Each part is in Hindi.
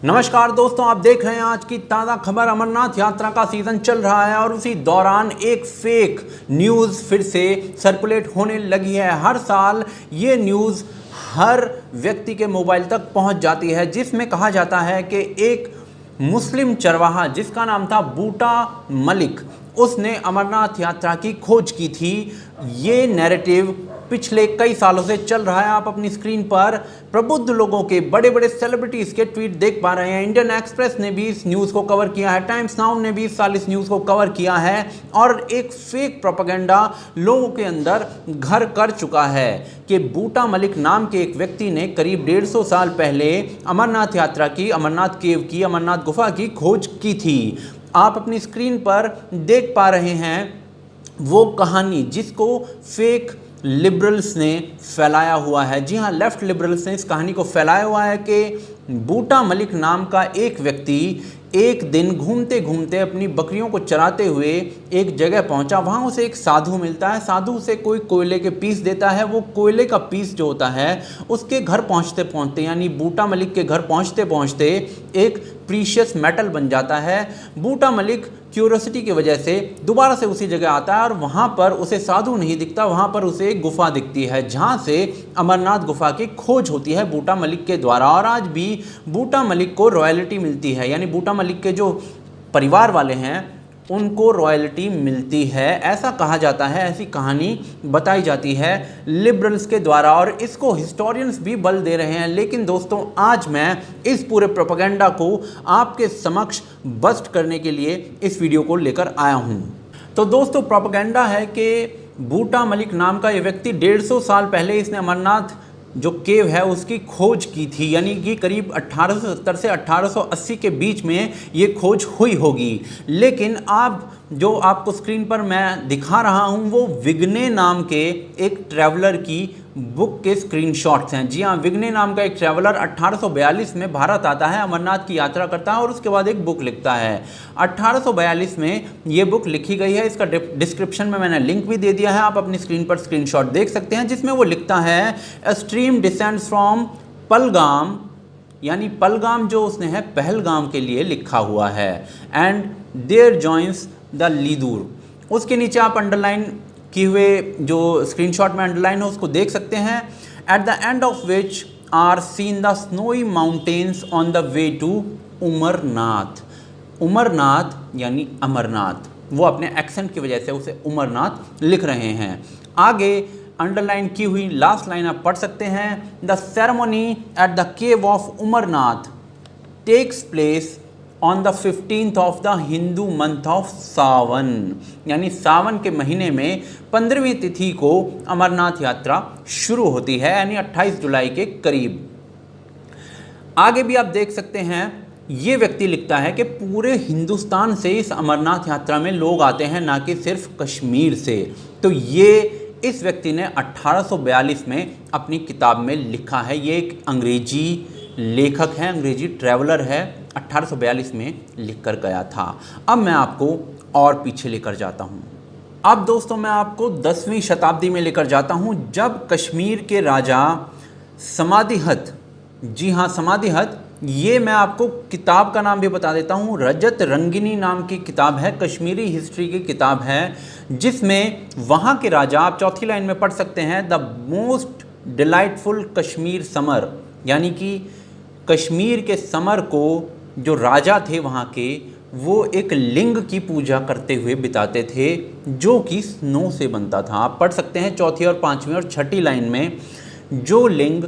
नमस्कार दोस्तों, आप देख रहे हैं आज की ताज़ा खबर। अमरनाथ यात्रा का सीज़न चल रहा है और उसी दौरान एक फेक न्यूज़ फिर से सर्कुलेट होने लगी है। हर साल ये न्यूज़ हर व्यक्ति के मोबाइल तक पहुंच जाती है, जिसमें कहा जाता है कि एक मुस्लिम चरवाहा जिसका नाम था बूटा मलिक, उसने अमरनाथ यात्रा की खोज की थी। ये नैरेटिव पिछले कई सालों से चल रहा है। आप अपनी स्क्रीन पर प्रबुद्ध लोगों के, बड़े बड़े सेलिब्रिटीज़ के ट्वीट देख पा रहे हैं। इंडियन एक्सप्रेस ने भी इस न्यूज़ को कवर किया है, टाइम्स नाउ ने भी इस साल इस न्यूज़ को कवर किया है और एक फेक प्रोपेगेंडा लोगों के अंदर घर कर चुका है कि बूटा मलिक नाम के एक व्यक्ति ने करीब 150 साल पहले अमरनाथ यात्रा की, अमरनाथ केव की, अमरनाथ गुफा की खोज की थी। आप अपनी स्क्रीन पर देख पा रहे हैं वो कहानी जिसको फेक लिबरल्स ने फैलाया हुआ है। जी हाँ, लेफ्ट लिबरल्स ने इस कहानी को फैलाया हुआ है कि बूटा मलिक नाम का एक व्यक्ति एक दिन घूमते घूमते अपनी बकरियों को चराते हुए एक जगह पहुंचा। वहाँ उसे एक साधु मिलता है। साधु उसे कोई कोयले के पीस देता है। वो कोयले का पीस जो होता है उसके घर पहुँचते पहुँचते, यानी बूटा मलिक के घर पहुँचते पहुँचते एक प्रीशियस मेटल बन जाता है। बूटा मलिक क्यूरियोसिटी की वजह से दोबारा से उसी जगह आता है और वहाँ पर उसे साधु नहीं दिखता, वहाँ पर उसे एक गुफा दिखती है जहाँ से अमरनाथ गुफा की खोज होती है बूटा मलिक के द्वारा। और आज भी बूटा मलिक को रॉयल्टी मिलती है, यानी बूटा मलिक के जो परिवार वाले हैं उनको रॉयल्टी मिलती है, ऐसा कहा जाता है। ऐसी कहानी बताई जाती है लिबरल्स के द्वारा और इसको हिस्टोरियंस भी बल दे रहे हैं। लेकिन दोस्तों, आज मैं इस पूरे प्रोपेगेंडा को आपके समक्ष बस्ट करने के लिए इस वीडियो को लेकर आया हूं। तो दोस्तों, प्रोपेगेंडा है कि बूटा मलिक नाम का ये व्यक्ति 150 साल पहले इसने अमरनाथ जो केव है उसकी खोज की थी, यानी कि करीब 1870 से 1880 के बीच में ये खोज हुई होगी। लेकिन आप जो आपको स्क्रीन पर मैं दिखा रहा हूँ वो विग्ने नाम के एक ट्रैवलर की बुक के स्क्रीनशॉट्स हैं। जी हाँ, विग्ने नाम का एक ट्रैवलर 1842 में भारत आता है, अमरनाथ की यात्रा करता है और उसके बाद एक बुक लिखता है। 1842 में ये बुक लिखी गई है। इसका डिस्क्रिप्शन में मैंने लिंक भी दे दिया है, आप अपनी स्क्रीन पर स्क्रीनशॉट देख सकते हैं, जिसमें वो लिखता है अ स्ट्रीम डिसेंड्स फ्रॉम पलगाम, यानी पलगाम जो उसने है पहलगाम के लिए लिखा हुआ है, एंड देयर जॉइंस द लीदूर। उसके नीचे आप अंडरलाइन किए हुए जो स्क्रीनशॉट में अंडरलाइन है उसको देख सकते हैं। At the end of which are seen the snowy mountains on the way to Umarnath. Umarnath यानी अमरनाथ, वो अपने एक्सेंट की वजह से उसे उमरनाथ लिख रहे हैं। आगे अंडरलाइन की हुई लास्ट लाइन आप पढ़ सकते हैं। The ceremony at the cave of Umarnath takes place on the 15th of the Hindu month of Sawan, यानी सावन के महीने में 15वीं तिथि को अमरनाथ यात्रा शुरू होती है, यानी 28 जुलाई के करीब। आगे भी आप देख सकते हैं, ये व्यक्ति लिखता है कि पूरे हिंदुस्तान से इस अमरनाथ यात्रा में लोग आते हैं, ना कि सिर्फ कश्मीर से। तो ये इस व्यक्ति ने 1842 में अपनी किताब में लिखा है। ये एक अंग्रेजी लेखक है, अंग्रेजी ट्रैवलर है, 1842 में लिख कर गया था। अब मैं आपको और पीछे लेकर जाता हूँ। अब दोस्तों, मैं आपको 10वीं शताब्दी में लेकर जाता हूँ, जब कश्मीर के राजा समादिहत, जी हाँ समादिहत, ये मैं आपको किताब का नाम भी बता देता हूँ, रजत रंगिनी नाम की किताब है, कश्मीरी हिस्ट्री की किताब है, जिसमें वहाँ के राजा, आप चौथी लाइन में पढ़ सकते हैं, the most delightful Kashmir summer, यानी कि कश्मीर के समर को जो राजा थे वहाँ के, वो एक लिंग की पूजा करते हुए बिताते थे जो कि स्नो से बनता था। आप पढ़ सकते हैं चौथी और पाँचवीं और छठी लाइन में, जो लिंग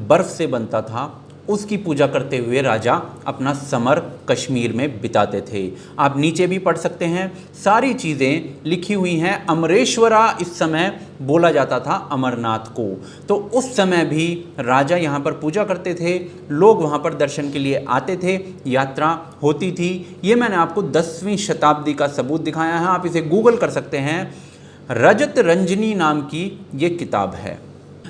बर्फ़ से बनता था उसकी पूजा करते हुए राजा अपना समर कश्मीर में बिताते थे। आप नीचे भी पढ़ सकते हैं, सारी चीज़ें लिखी हुई हैं। अमरेश्वरा इस समय बोला जाता था अमरनाथ को। तो उस समय भी राजा यहाँ पर पूजा करते थे, लोग वहाँ पर दर्शन के लिए आते थे, यात्रा होती थी। ये मैंने आपको 10वीं शताब्दी का सबूत दिखाया है, आप इसे गूगल कर सकते हैं। रजत रंजनी नाम की ये किताब है।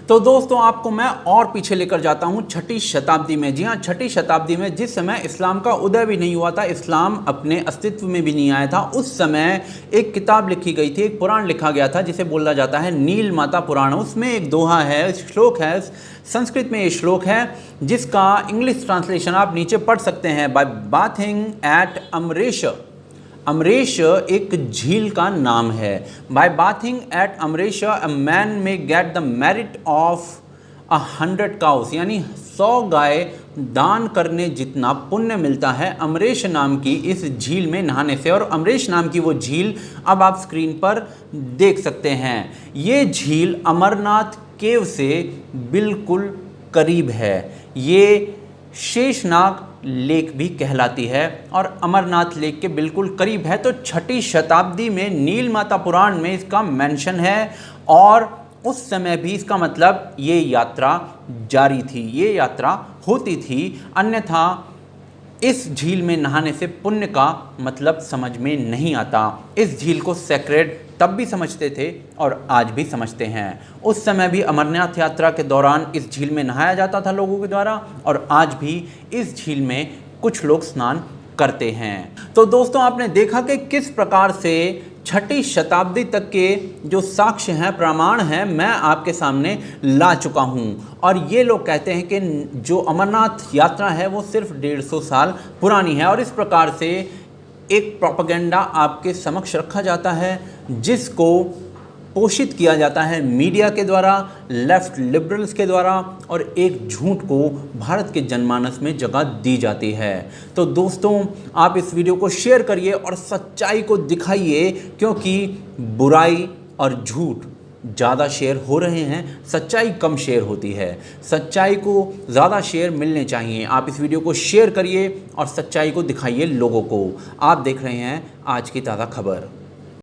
तो दोस्तों आपको मैं और पीछे लेकर जाता हूं 6ठी शताब्दी में। जी हाँ, 6ठी शताब्दी में, जिस समय इस्लाम का उदय भी नहीं हुआ था, इस्लाम अपने अस्तित्व में भी नहीं आया था, उस समय एक किताब लिखी गई थी, एक पुराण लिखा गया था जिसे बोला जाता है नील माता पुराण। उसमें एक दोहा है, श्लोक है, संस्कृत में ये श्लोक है जिसका इंग्लिश ट्रांसलेशन आप नीचे पढ़ सकते हैं। By bathing at Amresh, Amresh एक झील का नाम है। By bathing at Amresh a man may get the merit of 100 cows, यानी 100 गाय दान करने जितना पुण्य मिलता है अमरेश नाम की इस झील में नहाने से। और अमरेश नाम की वो झील अब आप स्क्रीन पर देख सकते हैं। ये झील अमरनाथ केव से बिल्कुल करीब है। ये शेषनाग लेक भी कहलाती है और अमरनाथ लेक के बिल्कुल करीब है। तो 6ठी शताब्दी में नील माता पुराण में इसका मेंशन है और उस समय भी इसका मतलब ये यात्रा जारी थी, ये यात्रा होती थी। अन्यथा इस झील में नहाने से पुण्य का मतलब समझ में नहीं आता। इस झील को सेक्रेड तब भी समझते थे और आज भी समझते हैं। उस समय भी अमरनाथ यात्रा के दौरान इस झील में नहाया जाता था लोगों के द्वारा और आज भी इस झील में कुछ लोग स्नान करते हैं। तो दोस्तों आपने देखा कि किस प्रकार से 6ठी शताब्दी तक के जो साक्ष्य हैं, प्रमाण हैं, मैं आपके सामने ला चुका हूं। और ये लोग कहते हैं कि जो अमरनाथ यात्रा है वो सिर्फ 150 साल पुरानी है। और इस प्रकार से एक प्रोपेगेंडा आपके समक्ष रखा जाता है जिसको पोषित किया जाता है मीडिया के द्वारा, लेफ्ट लिबरल्स के द्वारा, और एक झूठ को भारत के जनमानस में जगह दी जाती है। तो दोस्तों आप इस वीडियो को शेयर करिए और सच्चाई को दिखाइए, क्योंकि बुराई और झूठ ज़्यादा शेयर हो रहे हैं, सच्चाई कम शेयर होती है। सच्चाई को ज़्यादा शेयर मिलने चाहिए। आप इस वीडियो को शेयर करिए और सच्चाई को दिखाइए लोगों को। आप देख रहे हैं आज की ताज़ा खबर।